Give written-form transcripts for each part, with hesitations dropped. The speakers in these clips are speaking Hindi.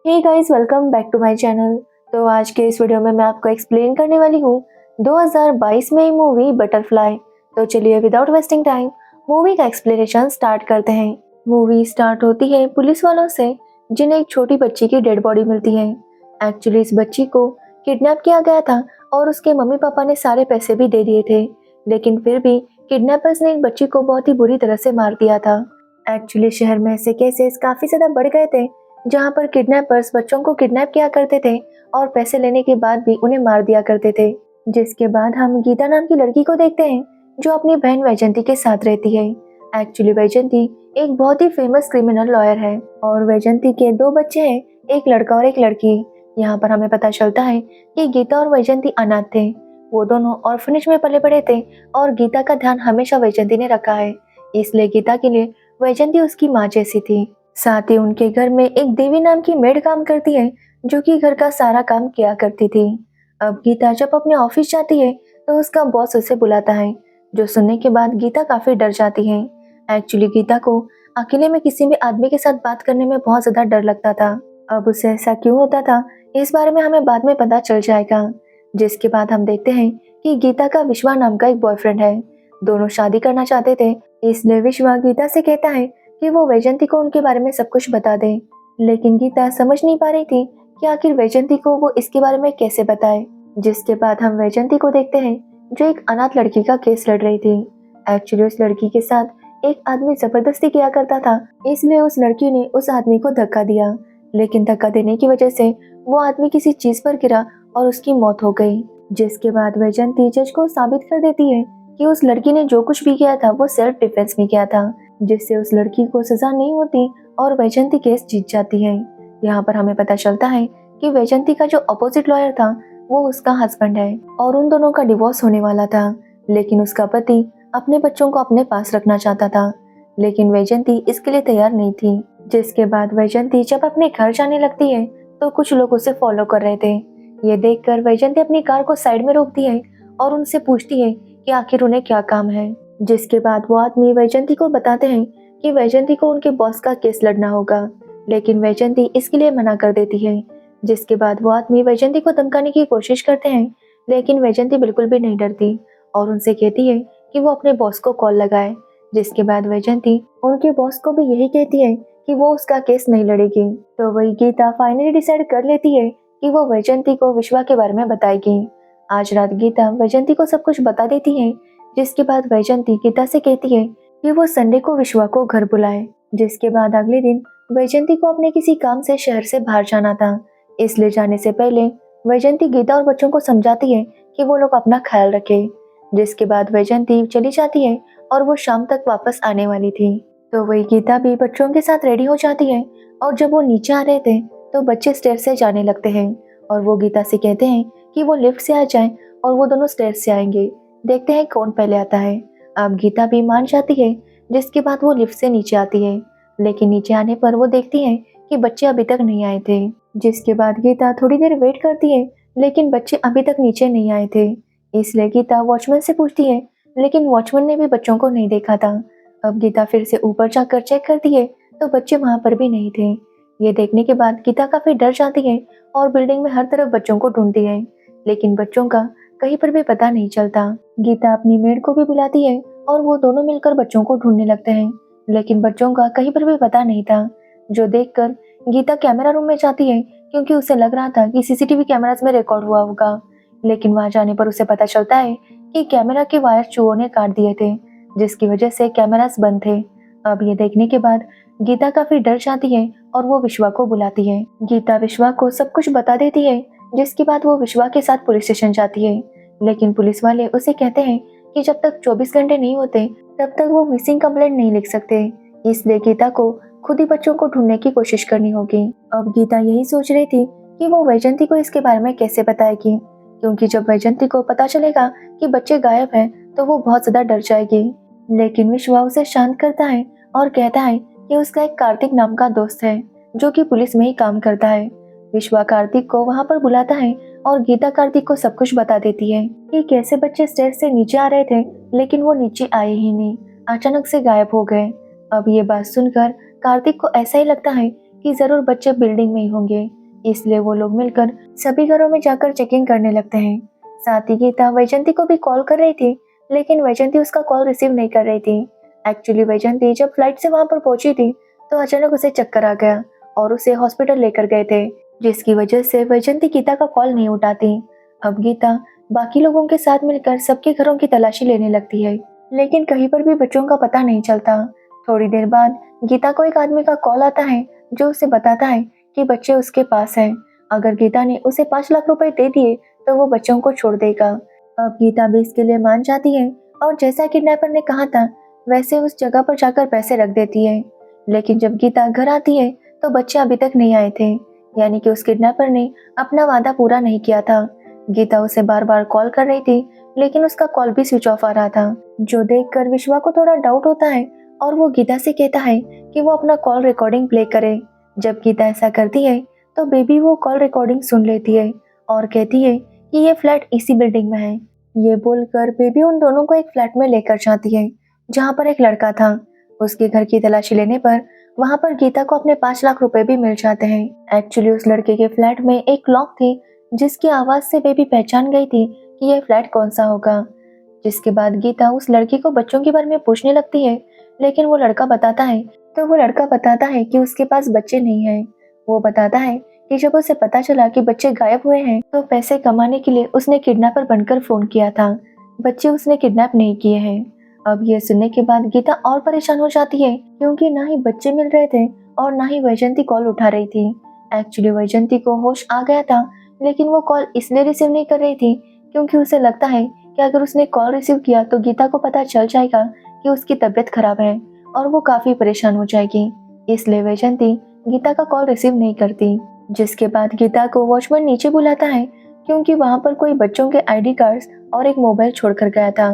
Hey guys, welcome back to my channel. तो आज के इस वीडियो में मैं आपको एक्सप्लेन करने वाली हूँ 2022 में मूवी बटरफ्लाई। तो चलिए विदाउट वेस्टिंग टाइम मूवी का एक्सप्लेनेशन स्टार्ट करते हैं। मूवी स्टार्ट होती है पुलिस वालों से, जिन्हें एक छोटी बच्ची की डेड बॉडी मिलती है। एक्चुअली इस बच्ची को किडनैप किया गया था और उसके मम्मी पापा ने सारे पैसे भी दे दिए थे, लेकिन फिर भी किडनैपर्स ने एक बच्ची को बहुत ही बुरी तरह से मार दिया था। एक्चुअली शहर में ऐसे केसेस काफी ज्यादा बढ़ गए थे, जहां पर किडनैपर्स बच्चों को किडनैप किया करते थे और पैसे लेने के बाद भी उन्हें मार दिया करते थे। जिसके बाद हम गीता नाम की लड़की को देखते हैं, जो अपनी बहन वैजंती के साथ रहती है। एक्चुअली वैजंती एक बहुत ही फेमस क्रिमिनल लॉयर है और वैजंती के दो बच्चे हैं, एक लड़का और एक लड़की। यहाँ पर हमें पता चलता है कि गीता और वैजंती अनाथ थे। वो दोनों ऑर्फनेज में पले बड़े थे और गीता का ध्यान हमेशा वैजंती ने रखा है, इसलिए गीता के लिए वैजंती उसकी माँ जैसी थी। साथ ही उनके घर में एक देवी नाम की मेड काम करती है, जो कि घर का सारा काम किया करती थी। अब गीता जब अपने ऑफिस जाती है तो उसका बॉस उसे बुलाता है, जो सुनने के बाद गीता काफी डर जाती है। एक्चुअली गीता को अकेले में किसी भी आदमी के साथ बात करने में बहुत ज्यादा डर लगता था। अब उसे ऐसा क्यों होता था, इस बारे में हमें बाद में पता चल जाएगा। जिसके बाद हम देखते हैं कि गीता का विश्वा नाम का एक बॉयफ्रेंड है। दोनों शादी करना चाहते थे, इसलिए विश्वा गीता से कहता है कि वो वैजंती को उनके बारे में सब कुछ बता दे। लेकिन गीता समझ नहीं पा रही थी कि आखिर वैजंती को वो इसके बारे में कैसे बताए। जिसके बाद हम वैजंती को देखते हैं, जो एक अनाथ लड़की का केस लड़ रही थी। एक्चुअली उस लड़की के साथ एक आदमी जबरदस्ती किया करता था, इसलिए उस लड़की ने उस आदमी को धक्का दिया। लेकिन धक्का देने की वजह से वो आदमी किसी चीज पर गिरा और उसकी मौत हो गई। जिसके बाद वैजंती जज को साबित कर देती है कि उस लड़की ने जो कुछ भी किया था वो सेल्फ डिफेंस में किया था, जिससे उस लड़की को सजा नहीं होती और वैजंती केस जीत जाती है। यहाँ पर हमें पता चलता है कि वैजंती का जो अपोजिट लॉयर था वो उसका हस्बैंड है और उन दोनों का डिवोर्स होने वाला था। लेकिन उसका पति अपने बच्चों को अपने पास रखना चाहता था, लेकिन वैजंती इसके लिए तैयार नहीं थी। जिसके बाद वैजंती जब अपने घर जाने लगती है तो कुछ लोग उसे फॉलो कर रहे थे। ये देखकर वैजंती अपनी कार को साइड में रोकती है और उनसे पूछती है कि आखिर उन्हें क्या काम है। जिसके बाद वो आदमी वैजंती को बताते हैं कि वैजंती को उनके बॉस का केस लड़ना होगा, लेकिन वैजंती इसके लिए मना कर देती है। जिसके बाद वो आदमी वैजंती को धमकाने की कोशिश करते हैं, लेकिन वैजंती बिल्कुल भी नहीं डरती और उनसे कहती है कि वो अपने बॉस को कॉल लगाए। जिसके बाद वैजंती उनके बॉस को भी यही कहती है कि वो उसका केस नहीं लड़ेगी। तो वही गीता फाइनली डिसाइड कर लेती है कि वो वैजंती को विश्वा के बारे में बताएगी। आज रात गीता वैजंती को सब कुछ बता देती है। जिसके बाद वैजंती गीता से कहती है कि वो संडे को विश्वा को घर बुलाए। जिसके बाद अगले दिन वैजंती को अपने किसी काम से शहर से बाहर जाना था, इसलिए जाने से पहले वैजंती गीता और बच्चों को समझाती है कि वो लोग अपना ख्याल रखें। जिसके बाद वैजंती चली जाती है और वो शाम तक वापस आने वाली थी। तो वही गीता भी बच्चों के साथ रेडी हो जाती है और जब वो नीचे आ रहे थे तो बच्चे स्टेयर से जाने लगते हैं और वो गीता से कहते हैं कि वो लिफ्ट से आ जाए और वो दोनों स्टेयर से आएंगे। देखते हैं कौन पहले आता है। अब गीता भी मान जाती है। जिसके बाद वो लिफ्ट से नीचे आती है, लेकिन नीचे आने पर वो देखती है कि बच्चे अभी तक नहीं आए थे। जिसके बाद गीता थोड़ी देर वेट करती है, लेकिन बच्चे अभी तक नीचे नहीं आए थे। इसलिए गीता वॉचमैन से पूछती है, लेकिन वॉचमैन ने भी बच्चों को नहीं देखा था। अब गीता फिर से ऊपर जाकर चेक करती है तो बच्चे वहां पर भी नहीं थे। ये देखने के बाद गीता काफी डर जाती है और बिल्डिंग में हर तरफ बच्चों को ढूंढती है, लेकिन बच्चों का कहीं पर भी पता नहीं चलता। गीता अपनी मेड को भी बुलाती है और वो दोनों मिलकर बच्चों को ढूंढने लगते हैं, लेकिन बच्चों का कहीं पर भी पता नहीं था। जो देखकर गीता कैमरा रूम में जाती है, क्योंकि उसे लग रहा था कि सीसीटीवी कैमरास में रिकॉर्ड हुआ होगा। लेकिन वहां जाने पर उसे पता चलता है कि कैमरा के वायर चूहों ने काट दिए थे, जिसकी वजह से कैमरास बंद थे। अब ये देखने के बाद गीता काफी डर जाती है और वो विश्वा को बुलाती है। गीता विश्वा को सब कुछ बता देती है। जिसके बाद वो विश्वा के साथ पुलिस स्टेशन जाती है, लेकिन पुलिस वाले उसे कहते हैं कि जब तक 24 घंटे नहीं होते तब तक वो मिसिंग कंप्लेंट नहीं लिख सकते, इसलिए गीता को खुद ही बच्चों को ढूंढने की कोशिश करनी होगी। अब गीता यही सोच रही थी कि वो वैजंती को इसके बारे में कैसे बताएगी, क्योंकि जब वैजंती को पता चलेगा कि बच्चे गायब हैं तो वो बहुत ज्यादा डर जाएगी। लेकिन विश्वा उसे शांत करता है और कहता है कि उसका एक कार्तिक नाम का दोस्त है, जो कि पुलिस में ही काम करता है। विश्वा कार्तिक को वहां पर बुलाता है और गीता कार्तिक को सब कुछ बता देती है कि कैसे बच्चे स्टेयर से नीचे आ रहे थे, लेकिन वो नीचे आए ही नहीं, अचानक से गायब हो गए। अब ये बात सुनकर कार्तिक को ऐसा ही लगता है कि जरूर बच्चे बिल्डिंग में ही होंगे, इसलिए वो लोग मिलकर सभी घरों में जाकर चेकिंग करने लगते हैं। साथ ही गीता वैजंती को भी कॉल कर रही थी, लेकिन वैजंती उसका कॉल रिसीव नहीं कर रही थी। एक्चुअली वैजंती जब फ्लाइट से वहां पर पहुंची थी तो अचानक उसे चक्कर आ गया और उसे हॉस्पिटल लेकर गए थे, जिसकी वजह से वैजंती गीता का कॉल नहीं उठाती। अब गीता बाकी लोगों के साथ मिलकर सबके घरों की तलाशी लेने लगती है, लेकिन कहीं पर भी बच्चों का पता नहीं चलता। थोड़ी देर बाद गीता को एक आदमी का कॉल आता है जो उसे बताता है कि बच्चे उसके पास हैं। अगर गीता ने उसे 5 लाख रुपए दे दिए तो वो बच्चों को छोड़ देगा। अब गीता भी इसके लिए मान जाती है और जैसा किडनैपर ने कहा था वैसे उस जगह पर जाकर पैसे रख देती है। लेकिन जब गीता घर आती है तो बच्चे अभी तक नहीं आए थे, यानी कि उस किडनैपर ने अपना वादा पूरा नहीं किया था। गीता उसे बार बार कॉल कर रही थी, लेकिन उसका कॉल भी स्विच ऑफ आ रहा था, जो देखकर विश्वा को थोड़ा डाउट होता है और वो गीता से कहता है कि वो अपना कॉल रिकॉर्डिंग प्ले करे। जब गीता ऐसा करती है तो बेबी वो कॉल रिकॉर्डिंग सुन लेती है और कहती है कि ये फ्लैट इसी बिल्डिंग में है। ये बोलकर बेबी उन दोनों को एक फ्लैट में लेकर जाती है जहाँ पर एक लड़का था। उसके घर की तलाशी लेने पर वहाँ पर गीता को अपने 5 लाख रुपए भी मिल जाते हैं। एक्चुअली उस लड़के के फ्लैट में एक लॉक थी जिसकी आवाज से बेबी पहचान गई थी कि यह फ्लैट कौन सा होगा। जिसके बाद गीता उस लड़की को बच्चों के बारे में पूछने लगती है, लेकिन वो लड़का बताता है कि उसके पास बच्चे नहीं हैं। वो बताता है कि जब उसे पता चला कि बच्चे गायब हुए हैं तो पैसे कमाने के लिए उसने किडनैपर बनकर फोन किया था। बच्चे उसने किडनैप नहीं किए हैं। अब ये सुनने के बाद गीता और परेशान हो जाती है, क्योंकि ना ही बच्चे मिल रहे थे और ना ही वैजंती कॉल उठा रही थी। एक्चुअली वैजंती को होश आ गया था, लेकिन वो कॉल इसलिए रिसीव नहीं कर रही थी क्योंकि उसे लगता है कि अगर उसने कॉल रिसीव किया तो गीता को पता चल जाएगा कि उसकी तबीयत खराब है और वो काफी परेशान हो जाएगी। इसलिए वैजंती गीता का कॉल रिसीव नहीं करती। जिसके बाद गीता को वॉचमैन नीचे बुलाता है, क्योंकि वहां पर कोई बच्चों के आईडी कार्ड्स और एक मोबाइल छोड़कर गया था।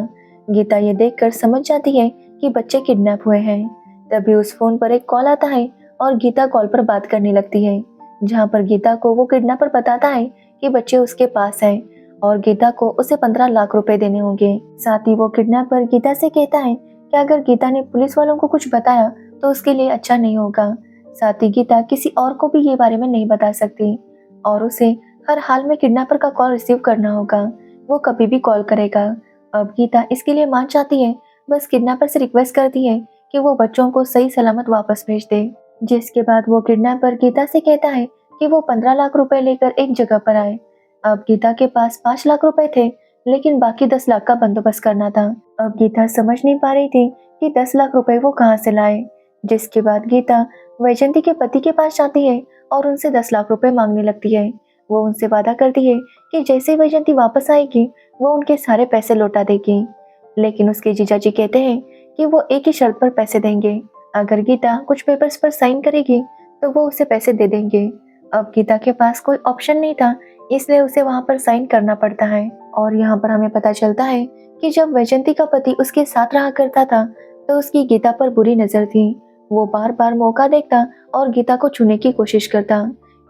गीता ये देखकर समझ जाती है कि बच्चे किडनैप हुए हैं। तभी उस फोन पर एक कॉल आता है और गीता कॉल पर बात करने लगती है, जहाँ पर गीता को वो किडनैपर बताता है कि बच्चे उसके पास हैं और गीता को उसे 15 लाख रुपए देने होंगे। साथ ही वो किडनैपर गीता से कहता है कि अगर गीता ने पुलिस वालों को कुछ बताया तो उसके लिए अच्छा नहीं होगा। साथ ही गीता किसी और को भी ये बारे में नहीं बता सकती और उसे हर हाल में किडनैपर का कॉल रिसीव करना होगा। वो कभी भी कॉल करेगा। अब गीता इसके लिए मान जाती है, बस किडनैपर से रिक्वेस्ट करती है कि वो बच्चों को सही सलामत वापस भेज दे। जिसके बाद वो किडनैपर गीता से कहता है कि वो 15 लाख रुपए लेकर एक जगह पर आए। अब गीता के पास 5 लाख रुपए थे, लेकिन बाकी 10 लाख का बंदोबस्त करना था। अब गीता समझ नहीं पा रही थी कि 10 लाख रुपए वो कहाँ से लाए। जिसके बाद गीता वैजंती के पति के पास जाती है और उनसे 10 लाख रुपए मांगने लगती है। वो उनसे वादा करती है कि जैसे ही वैजंती वापस आएगी वो उनके सारे पैसे लौटा देगी। लेकिन उसके जीजाजी कहते हैं कि वो एक ही शर्त पर पैसे देंगे, अगर गीता कुछ पेपर्स पर साइन करेगी तो वो उसे पैसे दे देंगे। अब गीता के पास कोई ऑप्शन नहीं था, इसलिए उसे वहां पर साइन करना पड़ता है। और यहाँ पर हमें पता चलता है कि जब वैजंती का पति उसके साथ रहा करता था तो उसकी गीता पर बुरी नजर थी। वो बार बार मौका देखता और गीता को छूने की कोशिश करता।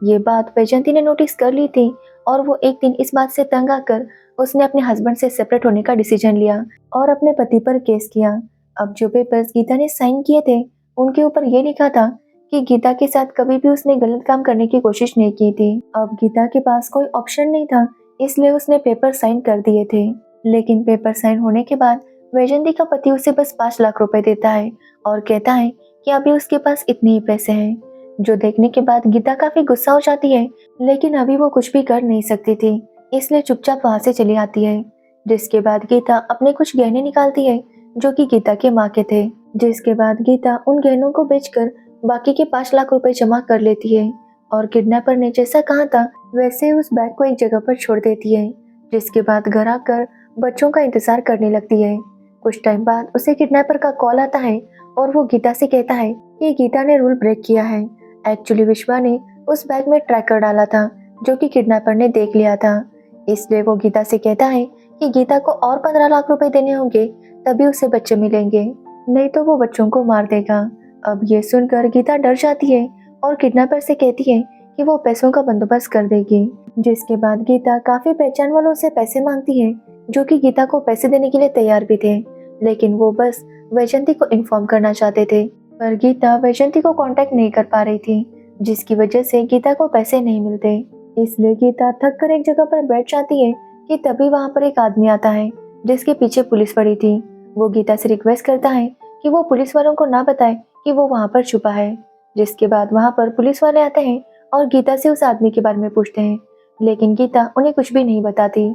ये बात वैजंती ने नोटिस कर ली थी और वो एक दिन इस बात से तंग आकर उसने अपने हस्बैंड से सेपरेट होने का डिसीजन लिया और अपने पति पर केस किया। अब जो पेपर्स गीता ने साइन किए थे उनके ऊपर ये लिखा था कि गीता के साथ कभी भी उसने गलत काम करने की कोशिश नहीं की थी। अब गीता के पास कोई ऑप्शन नहीं था, इसलिए उसने पेपर साइन कर दिए थे। लेकिन पेपर साइन होने के बाद वैजंती का पति उसे बस 5 लाख रुपए देता है और कहता है कि अभी उसके पास इतने ही पैसे हैं, जो देखने के बाद गीता काफी गुस्सा हो जाती है। लेकिन अभी वो कुछ भी कर नहीं सकती थी, इसलिए चुपचाप वहां से चली आती है। जिसके बाद गीता अपने कुछ गहने निकालती है जो कि गीता के माँ के थे। जिसके बाद गीता उन गहनों को बेचकर बाकी के 5 लाख रुपए जमा कर लेती है और किडनैपर ने जैसा कहा था वैसे उस बैग को एक जगह पर छोड़ देती है। जिसके बाद घर आकर बच्चों का इंतजार करने लगती है। कुछ टाइम बाद उसे किडनैपर का कॉल आता है और वो गीता से कहता है कि गीता ने रूल ब्रेक किया है। एक्चुअली विश्वा ने उस बैग में ट्रैकर डाला था जो कि किडनैपर ने देख लिया था, इसलिए वो गीता से कहता है कि गीता को और 15 लाख रुपए देने होंगे तभी उसे बच्चे मिलेंगे, नहीं तो वो बच्चों को मार देगा। अब ये सुनकर गीता डर जाती है और किडनैपर से कहती है कि वो पैसों का बंदोबस्त कर देगी। जिसके बाद गीता काफी पहचान वालों से पैसे मांगती है जो कि गीता को पैसे देने के लिए तैयार भी थे, लेकिन वो बस वैजंती को इन्फॉर्म करना चाहते थे। पर गीता वैजंती को कांटेक्ट नहीं कर पा रही थी। जिसकी वजह से गीता को पैसे नहीं मिलते। इसलिए गीता थक कर एक जगह पर बैठ जाती है कि तभी वहां पर एक आदमी आता है जिसके पीछे पुलिस पड़ी थी। वो गीता से रिक्वेस्ट करता है कि वो पुलिस वालों को ना बताए कि वो वहां पर छुपा है। जिसके बाद वहां पर पुलिस वाले आते हैं और गीता से उस आदमी के बारे में पूछते हैं, लेकिन गीता उन्हें कुछ भी नहीं बताती।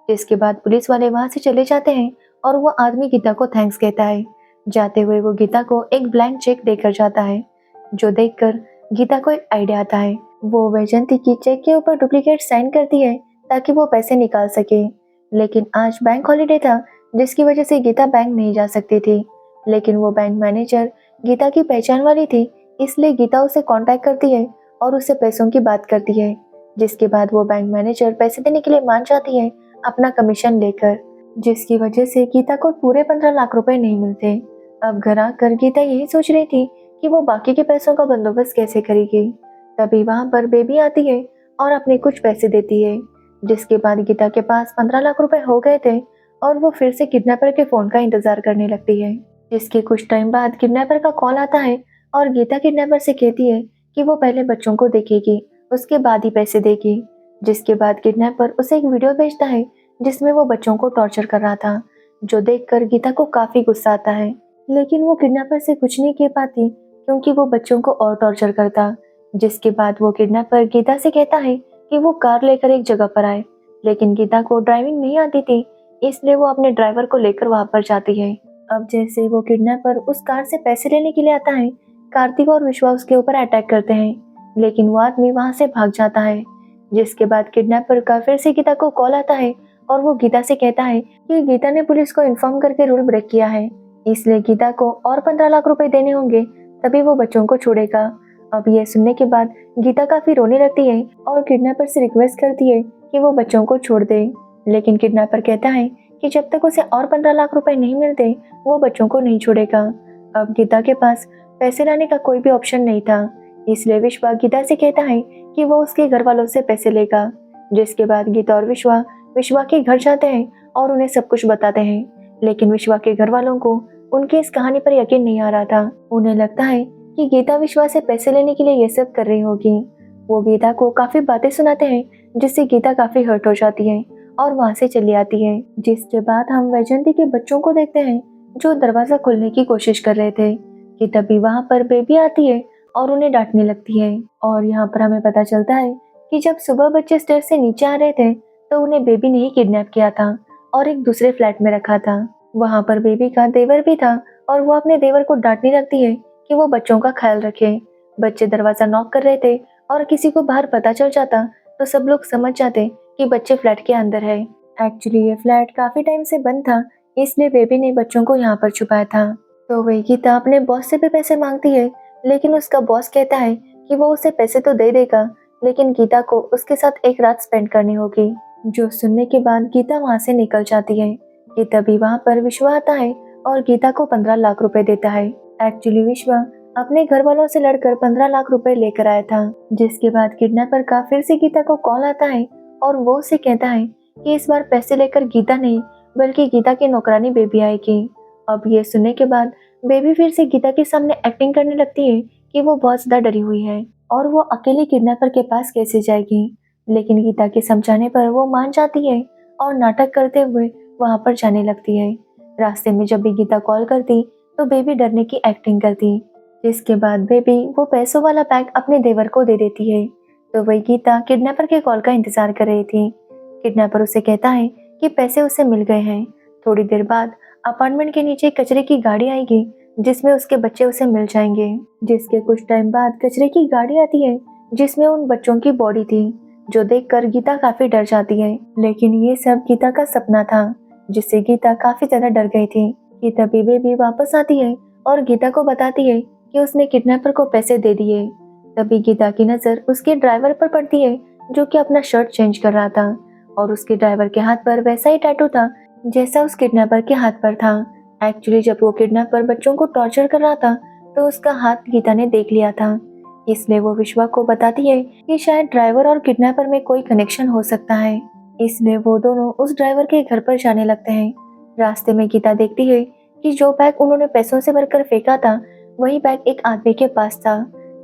जिसके बाद पुलिस वाले वहां से चले जाते हैं और वो आदमी गीता को थैंक्स कहता है। जाते हुए वो गीता को एक ब्लैंक चेक देकर जाता है, जो देखकर गीता को एक आइडिया आता है। वो वैजंती की चेक के ऊपर डुप्लीकेट साइन करती है ताकि वो पैसे निकाल सके। लेकिन आज बैंक हॉलीडे था, जिसकी वजह से गीता बैंक नहीं जा सकती थी। लेकिन वो बैंक मैनेजर गीता की पहचान वाली थी, इसलिए गीता उसे कांटेक्ट करती है और उससे पैसों की बात करती है। जिसके बाद वो बैंक मैनेजर पैसे देने के लिए मान जाती है अपना कमीशन लेकर, जिसकी वजह से गीता को पूरे 15 लाख रुपए नहीं मिलते। अब घर आकर गीता यही सोच रही थी कि वो बाकी के पैसों का बंदोबस्त कैसे करेगी। तभी वहां पर बेबी आती है और अपने कुछ पैसे देती है। जिसके बाद गीता के पास 15 लाख रुपए हो गए थे और वो फिर से किडनैपर के फोन का इंतजार करने लगती है। जिसके कुछ टाइम बाद किडनैपर का कॉल आता है और गीता किडनैपर से कहती है कि वो पहले बच्चों को देखेगी, उसके बाद ही पैसे देगी। जिसके बाद किडनैपर उसे एक वीडियो भेजता है जिसमें वो बच्चों को टॉर्चर कर रहा था, जो देखकर गीता को काफी गुस्सा आता है। लेकिन वो किडनैपर से कुछ नहीं कह पाती क्योंकि वो बच्चों को और टॉर्चर करता। जिसके बाद वो किडनैपर गीता से कहता है कि वो कार लेकर एक जगह पर आए, लेकिन गीता को ड्राइविंग नहीं आती थी, इसलिए वो अपने ड्राइवर को लेकर वहां पर जाती है। अब जैसे वो किडनैपर उस कार से पैसे लेने के लिए आता है, कार्तिक और विश्वा उसके ऊपर अटैक करते हैं, लेकिन वो आदमी वहां से भाग जाता है। जिसके बाद किडनैपर का फिर से गीता को कॉल आता है और वो गीता से कहता है कि गीता ने पुलिस को इन्फॉर्म करके रूल ब्रेक किया है, इसलिए गीता को और 15 लाख रुपए देने होंगे, तभी वो बच्चों को छोड़ेगा। अब ये सुनने के बाद गीता काफी रोने लगती है और किडनैपर से रिक्वेस्ट करती है कि वो बच्चों को छोड़ दे। लेकिन किडनैपर कहता है कि जब तक उसे और 15 लाख रुपए नहीं मिलते वो बच्चों को नहीं छोड़ेगा। अब गीता के पास पैसे लाने का कोई भी ऑप्शन नहीं था, इसलिए विश्वा गीता से कहता है कि वो उसके घर वालों से पैसे लेगा। जिसके बाद गीता और विश्वा के घर जाते हैं और उन्हें सब कुछ बताते हैं। लेकिन विश्वा के घर वालों को उनकी इस कहानी पर यकीन नहीं आ रहा था। उन्हें लगता है कि गीता विश्वा से पैसे लेने के लिए ये सब कर रही होगी। वो गीता को काफी बातें सुनाते हैं, जिससे गीता काफी हर्ट हो जाती है और वहां से चली आती है। जिसके बाद हम वैजंती के बच्चों को देखते हैं जो दरवाजा खोलने की कोशिश कर रहे थे कि तभी वहां पर बेबी आती है और उन्हें डांटने लगती है। और यहाँ पर हमें पता चलता है कि जब सुबह बच्चे स्टेयर से नीचे आ रहे थे तो उन्हें बेबी ने ही किडनैप किया था और एक दूसरे फ्लैट में रखा था। वहां पर बेबी का देवर भी था और वो अपने देवर को डांटने लगती है कि वो बच्चों का ख्याल रखे। बच्चे दरवाजा नॉक कर रहे थे और किसी को बाहर पता चल जाता तो सब लोग समझ जाते कि बच्चे फ्लैट के अंदर है। एक्चुअली ये फ्लैट काफी टाइम से बंद था, इसलिए बेबी ने बच्चों को यहाँ पर छुपाया था। तो वही गीता अपने बॉस से भी पैसे मांगती है, लेकिन उसका बॉस कहता है कि वो उसे पैसे तो दे देगा, लेकिन गीता को उसके साथ एक रात स्पेंड करनी होगी। जो सुनने के बाद गीता वहां से निकल जाती है कि तभी वहां पर विश्वा आता है और गीता को 15 लाख रुपए देता है। एक्चुअली विश्वा अपने घर वालों से लड़कर 15 लाख रुपए लेकर आया था। जिसके बाद किडनैपर का फिर से गीता को कॉल आता है और वो उसे कहता है कि इस बार पैसे लेकर गीता नहीं बल्कि गीता की नौकरानी बेबी आएगी। अब ये सुनने के बाद बेबी फिर से गीता के सामने एक्टिंग करने लगती है कि वो बहुत ज्यादा डरी हुई है और वो अकेले किडनैपर के पास कैसे जाएगी। लेकिन गीता के समझाने पर वो मान जाती है और नाटक करते हुए वहां पर जाने लगती है। रास्ते में जब भी गीता कॉल करती तो बेबी डरने की एक्टिंग करती। जिसके बाद बेबी वो पैसों वाला बैग अपने देवर को दे देती है। तो वही गीता किडनैपर के कॉल का इंतजार कर रही थी। किडनैपर उसे कहता है कि पैसे उसे मिल गए हैं। थोड़ी देर बाद अपार्टमेंट के नीचे कचरे की गाड़ी आएगी जिसमें उसके बच्चे उसे मिल जाएंगे। जिसके कुछ टाइम बाद कचरे की गाड़ी आती है जिसमें उन बच्चों की बॉडी थी, जो देखकर गीता काफी डर जाती है। लेकिन ये सब गीता का सपना था, जिससे गीता काफी ज्यादा डर गई थी। कि तभी बेबी वापस आती है और गीता को बताती है कि उसने किडनैपर को पैसे दे दिए। तभी गीता की नजर उसके ड्राइवर पर पड़ती है जो कि अपना शर्ट चेंज कर रहा था और उसके ड्राइवर के हाथ पर वैसा ही टैटू था जैसा उस किडनैपर के हाथ पर था। एक्चुअली जब वो किडनैपर बच्चों को टॉर्चर कर रहा था तो उसका हाथ गीता ने देख लिया था, इसलिए वो विश्वा को बताती है कि शायद ड्राइवर और किडनैपर में कोई कनेक्शन हो सकता है। इसलिए वो दोनों उस ड्राइवर के घर पर जाने लगते हैं। रास्ते में गीता देखती है कि जो बैग उन्होंने पैसों से भरकर फेंका था वही बैग एक आदमी के पास था,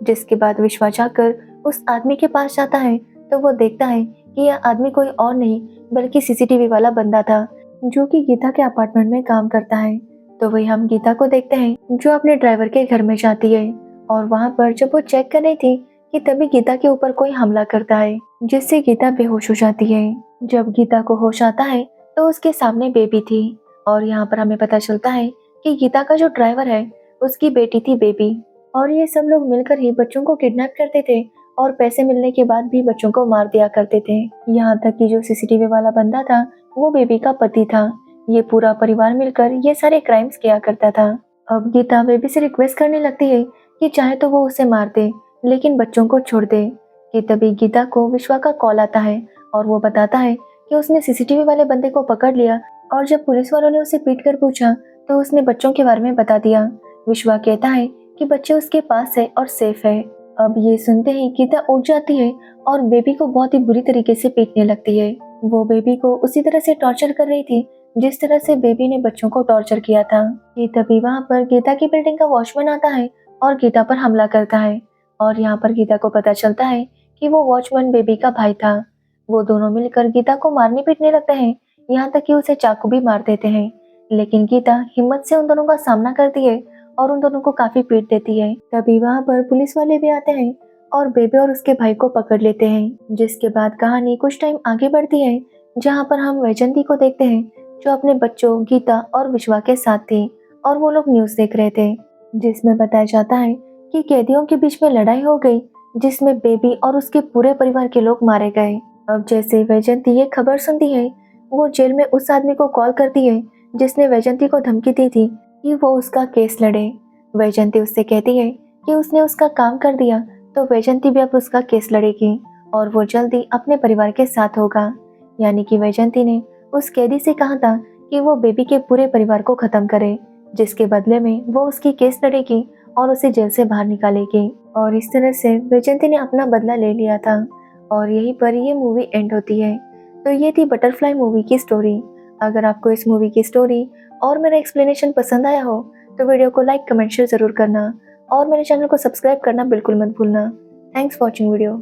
जिसके बाद विश्वा जाकर उस आदमी के पास जाता है तो वो देखता है कि यह आदमी कोई और नहीं बल्कि सीसीटीवी वाला बंदा था जो कि गीता के अपार्टमेंट में काम करता है। तो वही हम गीता को देखते हैं जो अपने ड्राइवर के घर में जाती है और वहाँ पर जब वो चेक कर रही थी कि तभी गीता के ऊपर कोई हमला करता है जिससे गीता बेहोश हो जाती है। जब गीता को होश आता है तो उसके सामने बेबी थी और यहाँ पर हमें पता चलता है कि गीता का जो ड्राइवर है उसकी बेटी थी बेबी और ये सब लोग मिलकर ही बच्चों को किडनैप करते थे और पैसे मिलने के बाद भी बच्चों को मार दिया करते थे। यहाँ तक कि जो सीसीटीवी वाला बंदा था वो बेबी का पति था। ये पूरा परिवार मिलकर ये सारे क्राइम्स किया करता था। अब गीता बेबी से रिक्वेस्ट करने लगती है कि चाहे तो वो उसे मार दे लेकिन बच्चों को छोड़ दे कि तभी गीता को विश्वा का कॉल आता है और वो बताता है कि उसने सीसीटीवी वाले बंदे को पकड़ लिया और जब पुलिस वालों ने उसे पीट कर पूछा तो उसने बच्चों के बारे में बता दिया। विश्वा कहता है कि बच्चे उसके पास है और सेफ है। अब ये सुनते ही गीता उठ जाती है और बेबी को बहुत ही बुरी तरीके से पीटने लगती है। वो बेबी को उसी तरह से टॉर्चर कर रही थी जिस तरह से बेबी ने बच्चों को टॉर्चर किया था। कि तभी वहाँ पर गीता की बिल्डिंग का वॉचमैन आता है और गीता पर हमला करता है और यहाँ पर गीता को पता चलता है कि वो वॉचमैन बेबी का भाई था। वो दोनों मिलकर गीता को मारने पीटने लगते हैं, यहाँ तक कि उसे चाकू भी मार देते हैं, लेकिन गीता हिम्मत से उन दोनों का सामना करती है और उन दोनों को काफी पीट देती है। तभी वहाँ पर पुलिस वाले भी आते हैं और बेबी और उसके भाई को पकड़ लेते हैं। जिसके बाद कहानी कुछ टाइम आगे बढ़ती है जहाँ पर हम वैजंती को देखते हैं जो अपने बच्चों गीता और विश्वा के साथ थी और वो लोग न्यूज देख रहे थे जिसमें बताया जाता है कि कैदियों के बीच में लड़ाई हो गई जिसमें बेबी और उसके पूरे परिवार के लोग मारे गए। अब जैसे वैजंती ये खबर सुनती है वो जेल में उस आदमी को कॉल करती है जिसने वैजंती को धमकी दी थी कि वो उसका केस लड़े। वैजंती उससे कहती है कि उसने उसका काम कर दिया तो वैजंती भी अब उसका केस लड़ेगी और वो जल्दी अपने परिवार के साथ होगा। यानी कि वैजंती ने उस कैदी से कहा था कि वो बेबी के पूरे परिवार को खत्म करे जिसके बदले में वो उसकी केस लड़ेगी और उसे जेल से बाहर निकालेगी। और इस तरह से वैजंती ने अपना बदला ले लिया था और यहीं पर ये मूवी एंड होती है। तो ये थी बटरफ्लाई मूवी की स्टोरी। अगर आपको इस मूवी की स्टोरी और मेरा एक्सप्लेनेशन पसंद आया हो तो वीडियो को लाइक कमेंट शेयर जरूर करना और मेरे चैनल को सब्सक्राइब करना बिल्कुल मत भूलना। Thanks for watching video.